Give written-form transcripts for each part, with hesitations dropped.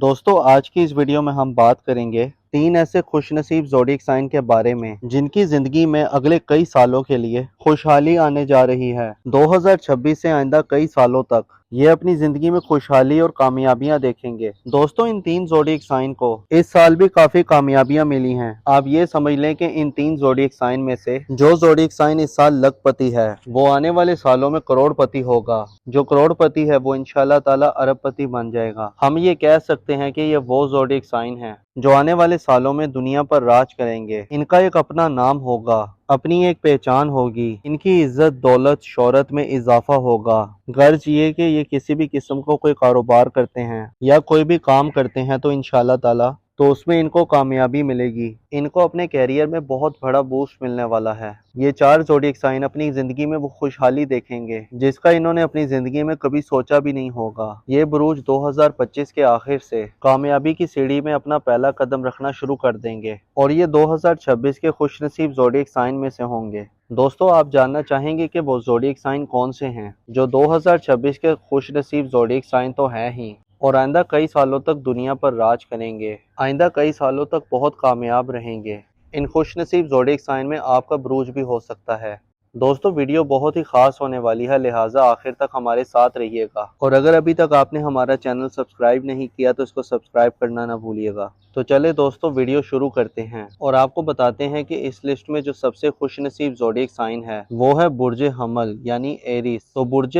دوستو آج کی اس ویڈیو میں ہم بات کریں گے 3 ایسے خوش نصیب زوڈیک سائن کے بارے میں جن کی زندگی میں اگلے کئی سالوں کے لیے خوشحالی آنے جا رہی ہے۔ 2026 سے آئندہ کئی سالوں تک یہ اپنی زندگی میں خوشحالی اور کامیابیاں دیکھیں گے۔ دوستو ان 3 زوڈیک سائن کو اس سال بھی کافی کامیابیاں ملی ہیں۔ آپ یہ سمجھ لیں کہ ان 3 زوڈیک سائن میں سے جو زوڈیک سائن اس سال لکھ پتی ہے وہ آنے والے سالوں میں کروڑ پتی ہوگا، جو کروڑ پتی ہے وہ انشاءاللہ تعالی ارب پتی بن جائے گا۔ ہم یہ کہہ سکتے ہیں کہ یہ وہ زوڈیک سائن ہیں جو آنے والے سالوں میں دنیا پر راج کریں گے۔ ان کا ایک اپنا نام ہوگا، اپنی ایک پہچان ہوگی، ان کی عزت دولت شہرت میں اضافہ ہوگا۔ غرض یہ کہ یہ کسی بھی قسم کو کوئی کاروبار کرتے ہیں یا کوئی بھی کام کرتے ہیں تو انشاءاللہ تعالی تو اس میں ان کو کامیابی ملے گی۔ ان کو اپنے کیریئر میں بہت بڑا بوسٹ ملنے والا ہے۔ یہ 4 زوڈیک سائن اپنی زندگی میں وہ خوشحالی دیکھیں گے جس کا انہوں نے اپنی زندگی میں کبھی سوچا بھی نہیں ہوگا۔ یہ بروج 2025 کے آخر سے کامیابی کی سیڑھی میں اپنا پہلا قدم رکھنا شروع کر دیں گے اور یہ 2026 کے خوش نصیب زوڈیک سائن میں سے ہوں گے۔ دوستو آپ جاننا چاہیں گے کہ وہ زوڈیک سائن کون سے ہیں جو 2026 کے خوش نصیب زوڈیک سائن تو ہیں ہی اور آئندہ کئی سالوں تک دنیا پر راج کریں گے، آئندہ کئی سالوں تک بہت کامیاب رہیں گے۔ ان خوش نصیب زوڈیک سائن میں آپ کا بروج بھی ہو سکتا ہے۔ دوستو ویڈیو بہت ہی خاص ہونے والی ہے، لہٰذا آخر تک ہمارے ساتھ رہیے گا، اور اگر ابھی تک آپ نے ہمارا چینل سبسکرائب نہیں کیا تو اس کو سبسکرائب کرنا نہ بھولیے گا۔ تو چلے دوستو ویڈیو شروع کرتے ہیں اور آپ کو بتاتے ہیں کہ اس لسٹ میں جو سب سے خوش نصیب زوڈیک سائن ہے وہ ہے برج حمل یعنی ایریس۔ تو برج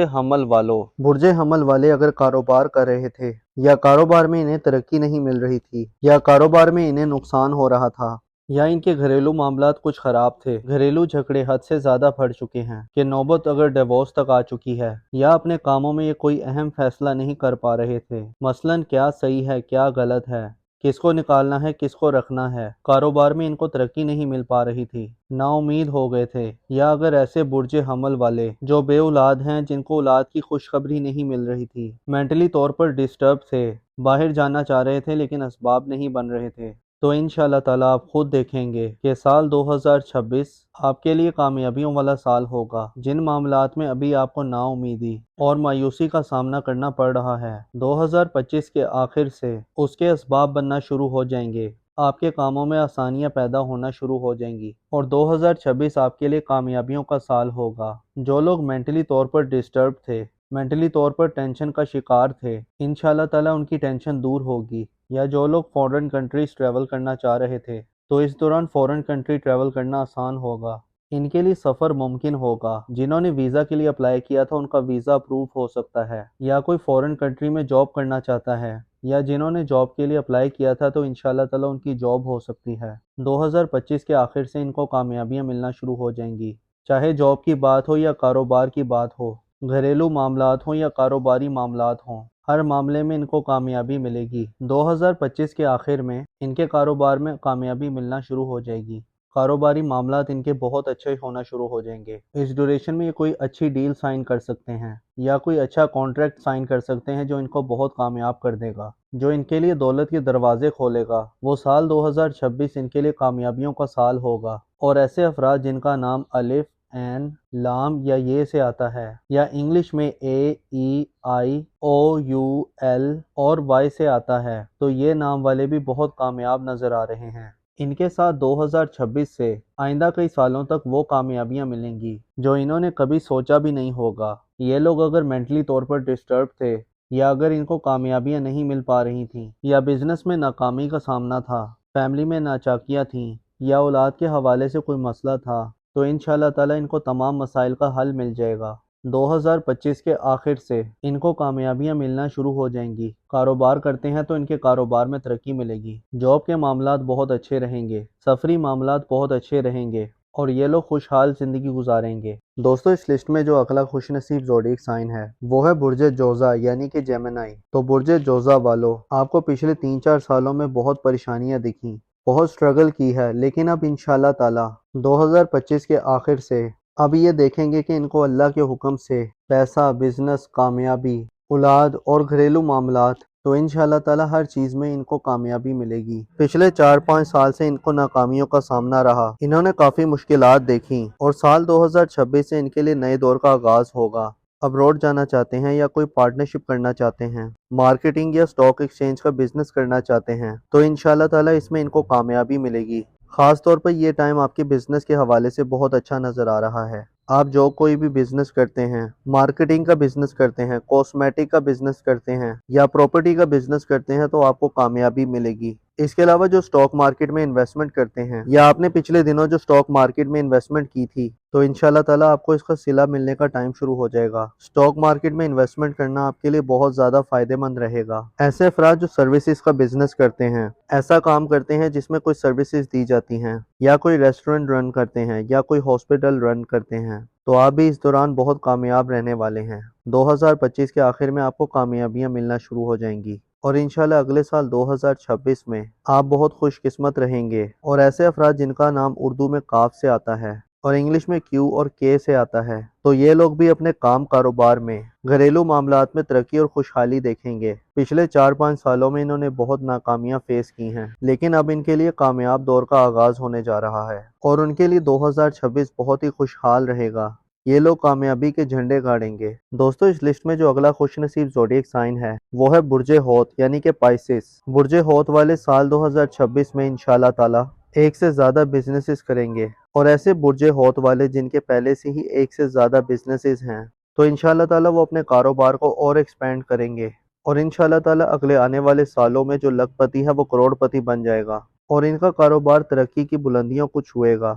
حمل والے اگر کاروبار کر رہے تھے یا کاروبار میں انہیں ترقی نہیں مل رہی تھی یا کاروبار میں انہیں نقصان ہو رہا تھا یا ان کے گھریلو معاملات کچھ خراب تھے، گھریلو جھگڑے حد سے زیادہ بڑھ چکے ہیں کہ نوبت اگر ڈیورس تک آ چکی ہے، یا اپنے کاموں میں یہ کوئی اہم فیصلہ نہیں کر پا رہے تھے، مثلاً کیا صحیح ہے کیا غلط ہے، کس کو نکالنا ہے کس کو رکھنا ہے، کاروبار میں ان کو ترقی نہیں مل پا رہی تھی، نا امید ہو گئے تھے، یا اگر ایسے برج حمل والے جو بے اولاد ہیں جن کو اولاد کی خوشخبری نہیں مل رہی تھی، مینٹلی طور پر ڈسٹرب تھے، باہر جانا چاہ رہے تھے لیکن اسباب نہیں بن رہے تھے، تو انشاءاللہ تعالیٰ آپ خود دیکھیں گے کہ سال 2026 آپ کے لیے کامیابیوں والا سال ہوگا۔ جن معاملات میں ابھی آپ کو نا امیدی اور مایوسی کا سامنا کرنا پڑ رہا ہے، 2025 کے آخر سے اس کے اسباب بننا شروع ہو جائیں گے، آپ کے کاموں میں آسانیاں پیدا ہونا شروع ہو جائیں گی اور 2026 آپ کے لیے کامیابیوں کا سال ہوگا۔ جو لوگ مینٹلی طور پر ڈسٹرب تھے، مینٹلی طور پر ٹینشن کا شکار تھے، انشاءاللہ تعالیٰ ان کی ٹینشن دور ہوگی، یا جو لوگ فورن کنٹریز ٹریول کرنا چاہ رہے تھے تو اس دوران فورن کنٹری ٹریول کرنا آسان ہوگا، ان کے لیے سفر ممکن ہوگا۔ جنہوں نے ویزا کے لیے اپلائی کیا تھا ان کا ویزا اپروو ہو سکتا ہے، یا کوئی فورن کنٹری میں جاب کرنا چاہتا ہے یا جنہوں نے جاب کے لیے اپلائی کیا تھا تو انشاءاللہ تعالیٰ ان کی جاب ہو سکتی ہے۔ 2025 کے آخر سے ان کو کامیابیاں ملنا شروع ہو جائیں گی، چاہے جاب کی بات ہو یا کاروبار کی بات ہو، گھریلو معاملات ہوں یا کاروباری معاملات ہوں، ہر معاملے میں ان کو کامیابی ملے گی۔ 2025 کے آخر میں ان کے کاروبار میں کامیابی ملنا شروع ہو جائے گی، کاروباری معاملات ان کے بہت اچھے ہونا شروع ہو جائیں گے۔ اس ڈیوریشن میں یہ کوئی اچھی ڈیل سائن کر سکتے ہیں یا کوئی اچھا کانٹریکٹ سائن کر سکتے ہیں جو ان کو بہت کامیاب کر دے گا، جو ان کے لیے دولت کے دروازے کھولے گا۔ وہ سال 2026 ان کے لیے کامیابیوں کا سال ہوگا، اور ایسے افراد جن کا نام الف این لام یا یہ سے آتا ہے یا انگلش میں اے ای آئی او یو ایل اور وائی سے آتا ہے تو یہ نام والے بھی بہت کامیاب نظر آ رہے ہیں۔ ان کے ساتھ 2026 سے آئندہ کئی سالوں تک وہ کامیابیاں ملیں گی جو انہوں نے کبھی سوچا بھی نہیں ہوگا۔ یہ لوگ اگر مینٹلی طور پر ڈسٹرب تھے یا اگر ان کو کامیابیاں نہیں مل پا رہی تھیں یا بزنس میں ناکامی کا سامنا تھا، فیملی میں ناچاکیاں تھیں یا اولاد کے حوالے سے کوئی مسئلہ تھا، تو انشاءاللہ تعالیٰ ان کو تمام مسائل کا حل مل جائے گا۔ 2025 کے آخر سے ان کو کامیابیاں ملنا شروع ہو جائیں گی۔ کاروبار کرتے ہیں تو ان کے کاروبار میں ترقی ملے گی، جاب کے معاملات بہت اچھے رہیں گے، سفری معاملات بہت اچھے رہیں گے اور یہ لوگ خوشحال زندگی گزاریں گے۔ دوستو اس لسٹ میں جو اگلا خوش نصیب زوڈیک سائن ہے وہ ہے برج جوزا یعنی کہ جیمنائی۔ تو برج جوزا والو، آپ کو پچھلے 3-4 سالوں میں بہت پریشانیاں دکھیں، بہت سٹرگل کی ہے، لیکن اب انشاءاللہ تعالی 2025 کے آخر سے اب یہ دیکھیں گے کہ ان کو اللہ کے حکم سے پیسہ، بزنس، کامیابی، اولاد اور گھریلو معاملات، تو انشاءاللہ تعالی ہر چیز میں ان کو کامیابی ملے گی۔ پچھلے 4-5 سال سے ان کو ناکامیوں کا سامنا رہا، انہوں نے کافی مشکلات دیکھی اور سال 2026 سے ان کے لیے نئے دور کا آغاز ہوگا۔ ابروڈ جانا چاہتے ہیں یا کوئی پارٹنرشپ کرنا چاہتے ہیں، مارکیٹنگ یا اسٹاک ایکسچینج کا بزنس کرنا چاہتے ہیں تو انشاءاللہ تعالیٰ اس میں ان کو کامیابی ملے گی۔ خاص طور پر یہ ٹائم آپ کے بزنس کے حوالے سے بہت اچھا نظر آ رہا ہے۔ آپ جو کوئی بھی بزنس کرتے ہیں، مارکیٹنگ کا بزنس کرتے ہیں، کاسمیٹک کا بزنس کرتے ہیں یا پراپرٹی کا بزنس کرتے ہیں تو آپ کو کامیابی ملے گی۔ اس کے علاوہ جو سٹاک مارکیٹ میں انویسٹمنٹ کرتے ہیں یا آپ نے پچھلے دنوں جو سٹاک مارکیٹ میں انویسٹمنٹ کی تھی تو انشاءاللہ تعالیٰ آپ کو اس کا صلہ ملنے کا ٹائم شروع ہو جائے گا۔ سٹاک مارکیٹ میں انویسٹمنٹ کرنا آپ کے لیے بہت زیادہ فائدہ مند رہے گا۔ ایسے افراد جو سروسز کا بزنس کرتے ہیں، ایسا کام کرتے ہیں جس میں کوئی سروسز دی جاتی ہیں یا کوئی ریسٹورنٹ رن کرتے ہیں یا کوئی ہاسپٹل رن کرتے ہیں تو آپ بھی اس دوران بہت کامیاب رہنے والے ہیں۔ 2025 کے آخر میں آپ کو کامیابیاں ملنا شروع ہو جائیں گی اور انشاءاللہ اگلے سال 2026 میں آپ بہت خوش قسمت رہیں گے۔ اور ایسے افراد جن کا نام اردو میں کاف سے آتا ہے اور انگلش میں کیو اور کے سے آتا ہے تو یہ لوگ بھی اپنے کام کاروبار میں، گھریلو معاملات میں ترقی اور خوشحالی دیکھیں گے۔ پچھلے 4-5 سالوں میں انہوں نے بہت ناکامیاں فیس کی ہیں، لیکن اب ان کے لیے کامیاب دور کا آغاز ہونے جا رہا ہے اور ان کے لیے 2026 بہت ہی خوشحال رہے گا۔ یہ لوگ کامیابی کے جھنڈے گاڑیں گے۔ دوستو اس لسٹ میں جو اگلا خوش نصیب زوڈیک سائن ہے وہ ہے برج ہوت یعنی کہ پائسس۔ برج ہوت والے سال 2026 میں انشاءاللہ تعالی ایک سے زیادہ بزنسز کریں گے، اور ایسے برج ہوت والے جن کے پہلے سے ہی ایک سے زیادہ بزنسز ہیں تو انشاءاللہ تعالی وہ اپنے کاروبار کو اور ایکسپینڈ کریں گے اور انشاءاللہ تعالی اگلے آنے والے سالوں میں جو لکھ پتی ہے وہ کروڑ پتی بن جائے گا اور ان کا کاروبار ترقی کی بلندیوں کو چھوئے گا۔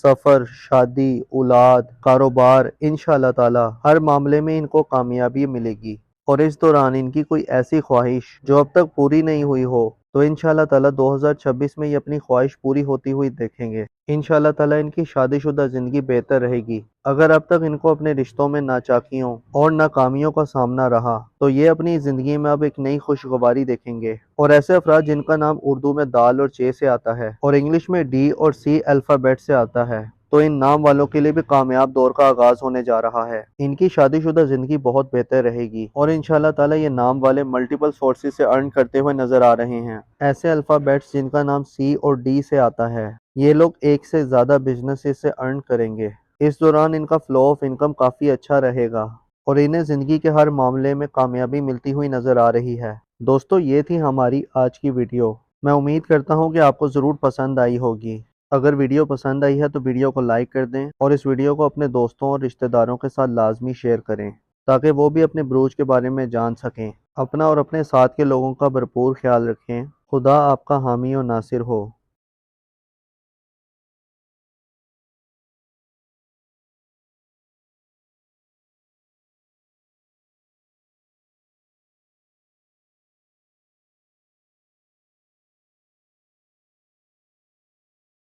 سفر، شادی، اولاد، کاروبار، انشاءاللہ تعالی ہر معاملے میں ان کو کامیابی ملے گی، اور اس دوران ان کی کوئی ایسی خواہش جو اب تک پوری نہیں ہوئی ہو تو انشاءاللہ تعالی 2026 میں یہ اپنی خواہش پوری ہوتی ہوئی دیکھیں گے۔ انشاءاللہ تعالی ان کی شادی شدہ زندگی بہتر رہے گی۔ اگر اب تک ان کو اپنے رشتوں میں ناچاکیوں اور ناکامیوں کا سامنا رہا تو یہ اپنی زندگی میں اب ایک نئی خوشگواری دیکھیں گے۔ اور ایسے افراد جن کا نام اردو میں دال اور چے سے آتا ہے اور انگلش میں ڈی اور سی الفابیٹ سے آتا ہے تو ان نام والوں کے لیے بھی کامیاب دور کا آغاز ہونے جا رہا ہے۔ ان کی شادی شدہ زندگی بہت بہتر رہے گی اور انشاءاللہ تعالی یہ نام والے ملٹیپل سورسز سے ارن کرتے ہوئے نظر آ رہے ہیں۔ ایسے الفابیٹس جن کا نام سی اور ڈی سے آتا ہے یہ لوگ ایک سے زیادہ بزنسز سے ارن کریں گے۔ اس دوران ان کا فلو آف انکم کافی اچھا رہے گا اور انہیں زندگی کے ہر معاملے میں کامیابی ملتی ہوئی نظر آ رہی ہے۔ دوستو یہ تھی ہماری آج کی ویڈیو۔ میں امید کرتا ہوں کہ آپ کو ضرور پسند آئی ہوگی۔ اگر ویڈیو پسند آئی ہے تو ویڈیو کو لائک کر دیں اور اس ویڈیو کو اپنے دوستوں اور رشتہ داروں کے ساتھ لازمی شیئر کریں تاکہ وہ بھی اپنے بروج کے بارے میں جان سکیں۔ اپنا اور اپنے ساتھ کے لوگوں کا بھرپور خیال رکھیں۔ خدا آپ کا حامی و ناصر ہو۔